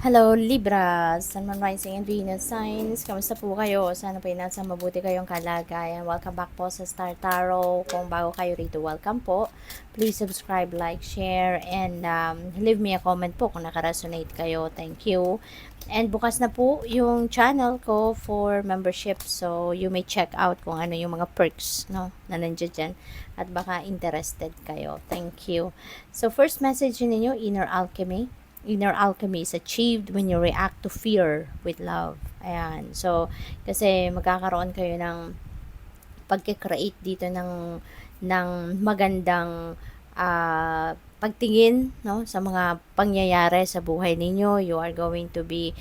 Hello Libra, Sun, Moon, Rising, and Venus signs. Kamusta po kayo? Sana po nasa mabuti kayong kalagayan. Welcome back po sa Star Tarot. Kung bago kayo rito, welcome po. Please subscribe, like, share, and leave me a comment po kung nakaresonate kayo. Thank you. And bukas na po yung channel ko for membership. So, you may check out kung ano yung mga perks, no, na nandiyan dyan. At baka interested kayo. Thank you. So, first message ninyo, Inner Alchemy. Inner alchemy is achieved when you react to fear with love. Ayan. So, kasi magkakaroon kayo ng pagkikreate dito ng magandang pagtingin, no, sa mga pangyayari sa buhay ninyo. You are going to be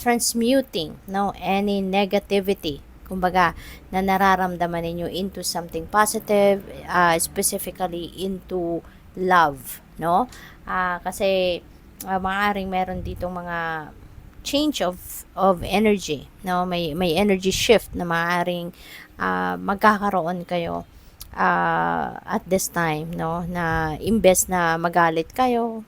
transmuting, no, any negativity, kumbaga, na nararamdaman ninyo into something positive, specifically into love, no? Kasi maaaring meron ditong mga change of energy, no, may energy shift na maaaring magkakaroon kayo at this time, no, na imbes na magalit kayo,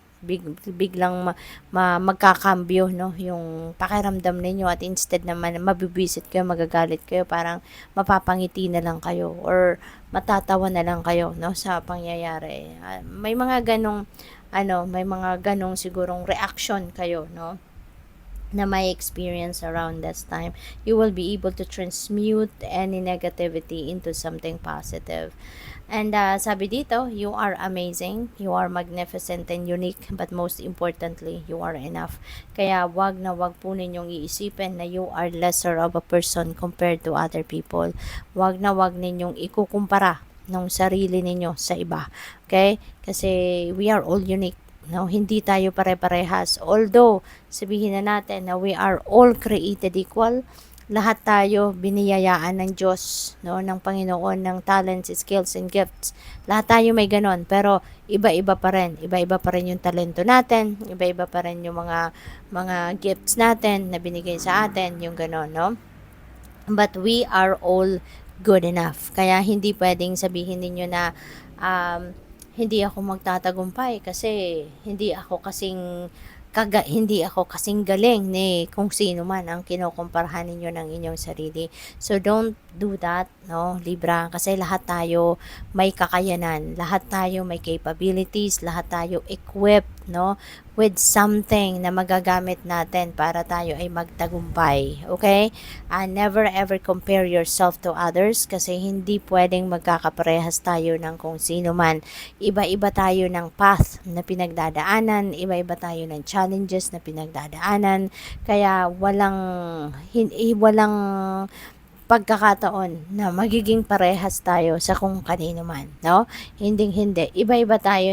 biglang magkakambyo, no, yung pakiramdam ninyo, at instead na mabibwisit kayo, magagalit kayo, parang mapapangiti na lang kayo or matatawa na lang kayo, no, sa pangyayari. May mga ganong sigurong reaction kayo, no, na may experience around this time. You will be able to transmute any negativity into something positive. And sabi dito, you are amazing, you are magnificent and unique, but most importantly, you are enough. Kaya wag na wag po ninyong iisipin na you are lesser of a person compared to other people. Wag na wag ninyong ikukumpara ng sarili ninyo sa iba. Okay? Kasi we are all unique. No, hindi tayo pare-parehas. Although, sabihin na natin na we are all created equal, lahat tayo biniyayaan ng Diyos, no, ng Panginoon, ng talents, skills, and gifts. Lahat tayo may ganon, pero iba-iba pa rin. Iba-iba pa rin yung talento natin, iba-iba pa rin yung mga gifts natin na binigay sa atin, yung ganon, no? But we are all good enough. Kaya hindi pwedeng sabihin ninyo na hindi ako magtatagumpay kasi hindi ako kasing galing ni kung sino man ang kinukumparahan ninyo ng inyong sarili. So don't do that, no, Libra, kasi lahat tayo may kakayanan, lahat tayo may capabilities, lahat tayo equipped, no, with something na magagamit natin para tayo ay magtagumpay. Okay? Never ever compare yourself to others kasi hindi pwedeng magkakaparehas tayo ng kung sino man. Iba-iba tayo ng path na pinagdadaanan, iba-iba tayo ng challenges na pinagdadaanan, kaya walang pagkakataon na magiging parehas tayo sa kung kanino man, no? Hindi. Iba-iba tayo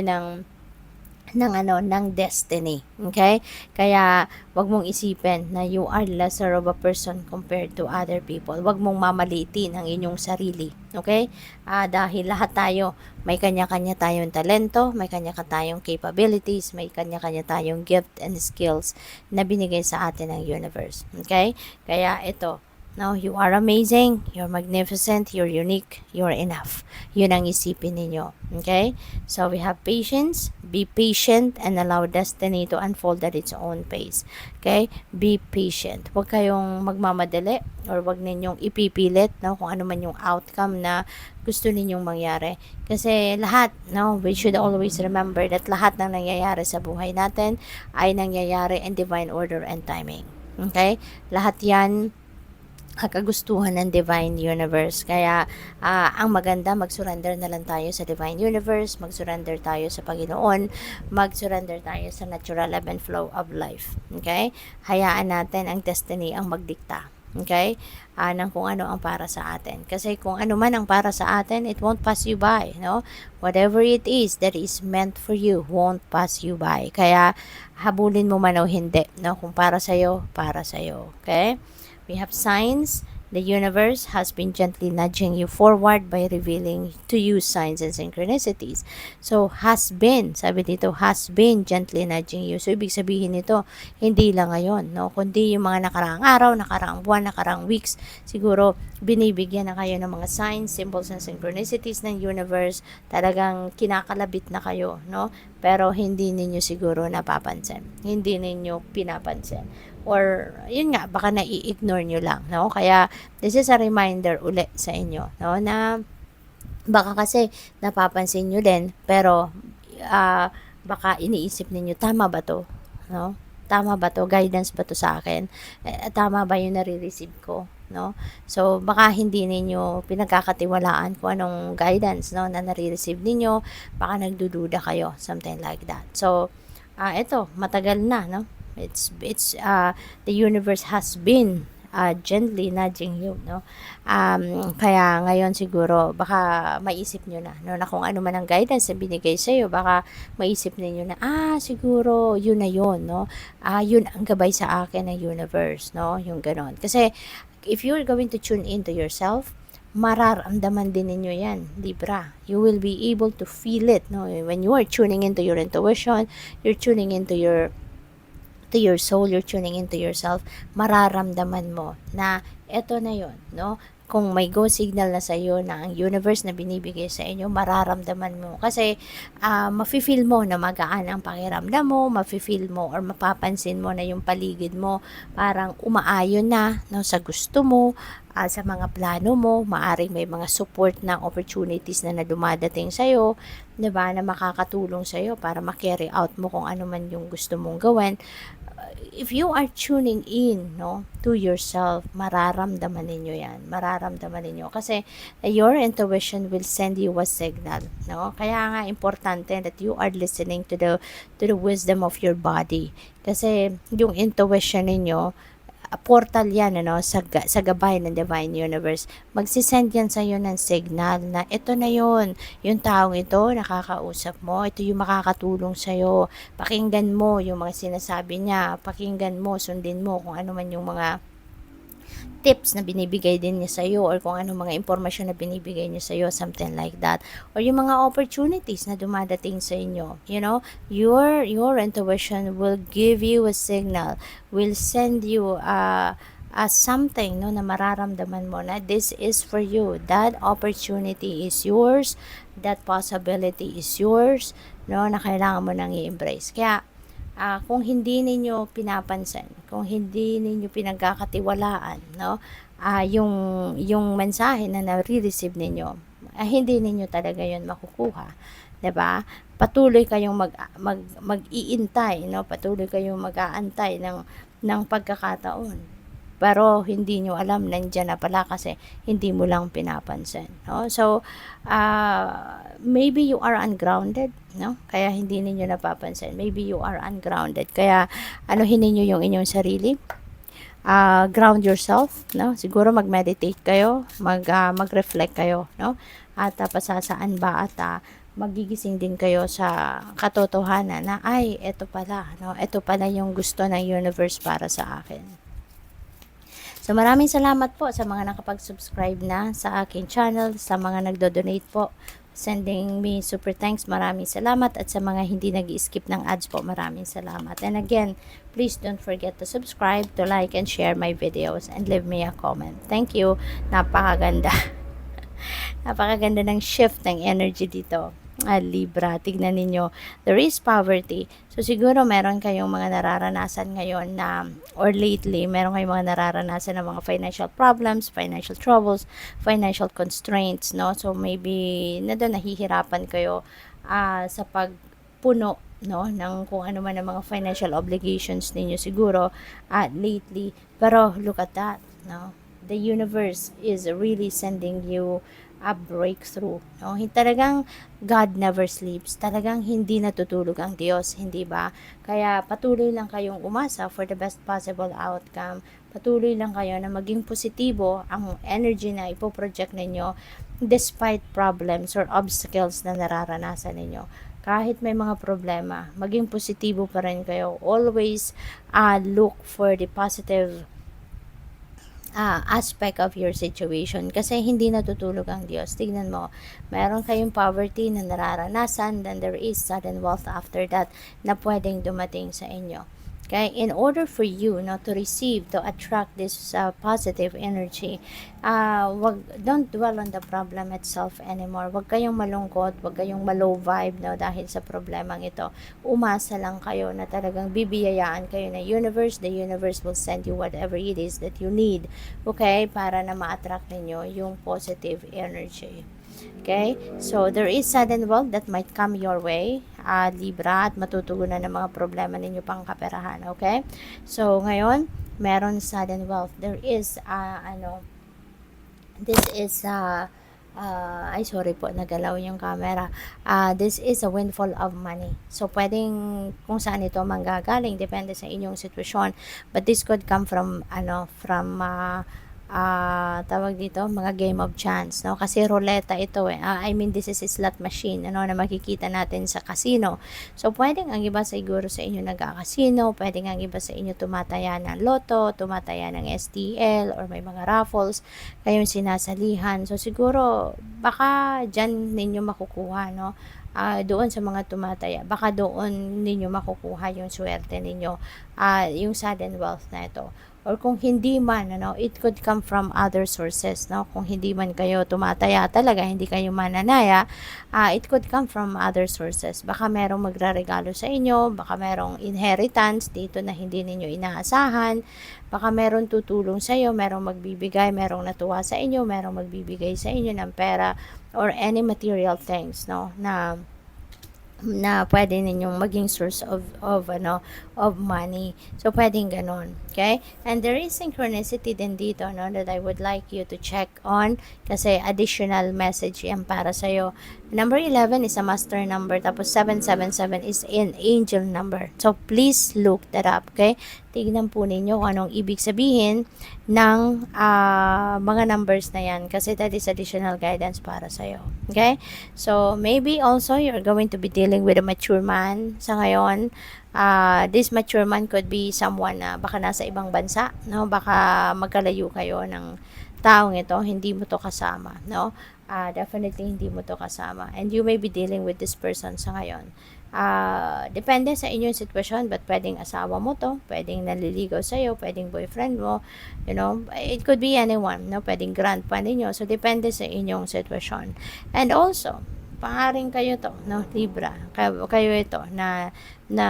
ng destiny. Okay? Kaya wag mong isipin na you are lesser of a person compared to other people. Wag mong mamaliitin ang inyong sarili. Okay? Dahil lahat tayo may kanya-kanya tayong talento, may kanya-kanya tayong capabilities, may kanya-kanya tayong gift and skills na binigay sa atin ng universe. Okay? Kaya ito, no, you are amazing, you're magnificent, you're unique, you're enough. Yun ang isipin ninyo. Okay? So we have patience, be patient, and allow destiny to unfold at its own pace. Okay? Be patient. Huwag kayong magmamadali or huwag ninyong ipipilit, no, kung ano man yung outcome na gusto ninyong mangyari. Kasi lahat, no, we should always remember that lahat ng nangyayari sa buhay natin ay nangyayari in divine order and timing. Okay? Lahat yan kagustuhan ng Divine Universe. Kaya, ang maganda, mag-surrender na lang tayo sa Divine Universe, mag-surrender tayo sa Panginoon, mag-surrender tayo sa natural ebb and flow of life. Okay? Hayaan natin ang destiny ang magdikta. Okay? Ng kung ano ang para sa atin. Kasi kung ano man ang para sa atin, it won't pass you by, no? Whatever it is that is meant for you won't pass you by. Kaya, habulin mo man o hindi, no? Kung para sa'yo, para sa'yo. Okay? We have signs, The universe has been gently nudging you forward by revealing to you signs and synchronicities. So, has been, sabi dito, has been gently nudging you. So, ibig sabihin nito, hindi lang ngayon, no? Kundi yung mga nakaraang araw, nakaraang buwan, nakaraang weeks, siguro binibigyan na kayo ng mga signs, symbols, and synchronicities ng universe. Talagang kinakalabit na kayo, no? Pero hindi ninyo siguro napapansin. Hindi ninyo pinapansin. Or, yun nga, baka nai-ignore nyo lang, no? Kaya, this is a reminder ulit sa inyo, no? Na, baka kasi napapansin nyo din, pero, baka iniisip ninyo, tama ba to? No? Tama ba to? Guidance ba to sa akin? Tama ba yung nare-receive ko? No? So, baka hindi ninyo pinagkakatiwalaan kung anong guidance, no, na nare-receive ninyo. Baka nagdududa kayo, something like that. So, ito, matagal na, no? The universe has been gently nudging you, no? Kaya ngayon siguro baka maisip nyo na, no, na kung ano man ang guidance na binigay sa iyo, baka maisip niyo na siguro yun na yun, no? Yun ang gabay sa akin ng universe, no? Yung ganon. Kasi if you're going to tune into yourself, mararamdaman din ninyo yan, Libra. You will be able to feel it, no? When you are tuning into your intuition, you're tuning into your soul, you're tuning into yourself, mararamdaman mo na eto na yon, no? Kung may go signal na sa iyo na ang universe na binibigay sa inyo, mararamdaman mo. Kasi, mafe-feel mo na magaan ang pakiramdam mo, mafe-feel mo or mapapansin mo na yung paligid mo parang umaayon na, no, sa gusto mo, sa mga plano mo, maaring may mga support na opportunities na dumadating sa iyo, 'di ba, na makakatulong sa iyo para ma-carry out mo kung ano man yung gusto mong gawin. If you are tuning in, no, to yourself, mararamdaman ninyo yan. Mararamdaman ninyo. Kasi your intuition will send you a signal, no? Kaya nga importante that you are listening to the wisdom of your body. Kasi yung intuition ninyo, portal yan, ano, sa gabay ng Divine Universe. Magsisend yan sa iyo ng signal na ito na yun, yung taong ito, nakakausap mo, ito yung makakatulong sa iyo. Pakinggan mo yung mga sinasabi niya, pakinggan mo, sundin mo kung ano man yung mga tips na binibigay din niya sa iyo or kung ano mga impormasyon na binibigay niya sa iyo, something like that, or yung mga opportunities na dumadating sa inyo, you know, your intuition will give you a signal, will send you something, no, na mararamdaman mo na this is for you, that opportunity is yours, that possibility is yours, no, na kailangan mo nang i-embrace. Kaya kung hindi ninyo pinapansin, kung hindi ninyo pinagkakatiwalaan, no, yung mensahe na nare-receive ninyo, hindi ninyo talaga yun makukuha, 'di ba? Patuloy kayong mag-iintay, no? Patuloy kayong mag-aantay ng pagkakataon. Pero hindi nyo alam, nandiyan na pala kasi hindi mo lang pinapansin, no? So, maybe you are ungrounded, no? Kaya hindi ninyo napapansin. Maybe you are ungrounded. Kaya anuhin ninyo yung inyong sarili. Ground yourself, no? Siguro mag-meditate kayo, mag-reflect kayo, no? At pasasaan ba at magigising din kayo sa katotohanan na ay, eto pala, no? Eto pala yung gusto ng universe para sa akin. So, maraming salamat po sa mga nakapag-subscribe na sa aking channel, sa mga nagdo-donate po, sending me super thanks, maraming salamat, at sa mga hindi nag-skip ng ads po, maraming salamat. And again, please don't forget to subscribe, to like, and share my videos, and leave me a comment. Thank you. Napakaganda. Napakaganda ng shift ng energy dito. Libra, tignan ninyo, there is poverty. So, siguro meron kayong mga nararanasan ngayon na, or lately, meron kayong mga nararanasan ng mga financial problems, financial troubles, financial constraints, no? So, maybe na doon nahihirapan kayo sa pagpuno, no, ng kung ano man ang mga financial obligations ninyo siguro lately. Pero, look at that, no? The universe is really sending you a breakthrough, no? Talagang God never sleeps. Talagang hindi natutulog ang Diyos, hindi ba? Kaya patuloy lang kayong umasa for the best possible outcome. Patuloy lang kayo na maging positibo ang energy na ipoproject ninyo despite problems or obstacles na nararanasan ninyo. Kahit may mga problema, maging positibo pa rin kayo. Always look for the positive aspect of your situation kasi hindi natutulog ang Diyos. Tignan mo, meron kayong poverty na nararanasan, then there is sudden wealth after that na pwedeng dumating sa inyo. Okay, in order for you to receive, to attract this positive energy, don't dwell on the problem itself anymore. Wag kayong malungkot, wag kayong low vibe dahil sa problemang ito. Umasa lang kayo na talagang bibiyayaan kayo ng universe. The universe will send you whatever it is that you need, okay, para na ma-attract ninyo yung positive energy. Okay? So, there is sudden wealth that might come your way, Libra, at matutugunan ng mga problema ninyo pang kaperahan. Okay? So, ngayon, meron sudden wealth. There is, this is, ay sorry po, nagalaw yung camera. This is a windfall of money. So, pwedeng kung saan ito manggagaling, depende sa inyong sitwasyon. But this could come from, tawag dito, mga game of chance, no? Kasi ruleta ito eh. I mean, this is a slot machine, na makikita natin sa casino. So, pwedeng ang iba siguro sa inyo nagka-casino, pwedeng ang iba sa inyo tumataya ng loto, tumataya ng STL, or may mga raffles, kayong sinasalihan. So, siguro, baka dyan ninyo makukuha, no? Doon sa mga tumataya, baka doon ninyo makukuha yung swerte ninyo, yung sudden wealth na ito. Or kung hindi man, it could come from other sources, no? Kung hindi man kayo tumataya talaga, hindi kayo mananaya, it could come from other sources. Baka merong magraregalo sa inyo, baka merong inheritance dito na hindi ninyo inaasahan, baka merong tutulong sa iyo, merong magbibigay, merong natuwa sa inyo, merong magbibigay sa inyo ng pera or any material things, no? Na pwede ninyong maging source of money. So, pwedeng ganun. Okay? And there is synchronicity din dito, no, that I would like you to check on kasi additional message yan para sa'yo. Number 11 is a master number, tapos 777 is an angel number. So, please look that up. Okay? Tignan po ninyo kung anong ibig sabihin ng mga numbers na yan kasi that is additional guidance para sa'yo. Okay? So, maybe also you're going to be dealing with a mature man sa ngayon. This mature man could be someone na baka nasa ibang bansa, no? Baka magkalayo kayo ng taong ito, hindi mo to kasama, no? Definitely hindi mo to kasama. And you may be dealing with this person sa ngayon. Depende sa inyong sitwasyon, but pwedeng asawa mo to, pwedeng naliligaw sa'yo, pwedeng boyfriend mo, it could be anyone, no? Pwedeng grandpa ninyo. So, depende sa inyong sitwasyon. And also, pangaring kayo to, no, Libra, kayo ito na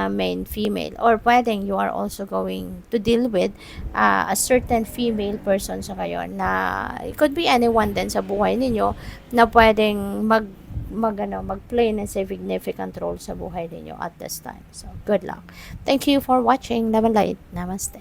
main female, or pwedeng you are also going to deal with a certain female person sa kayo na it could be anyone din sa buhay ninyo na pwedeng mag-play ng significant role sa buhay ninyo at this time. So, good luck. Thank you for watching. Love and light. Namaste.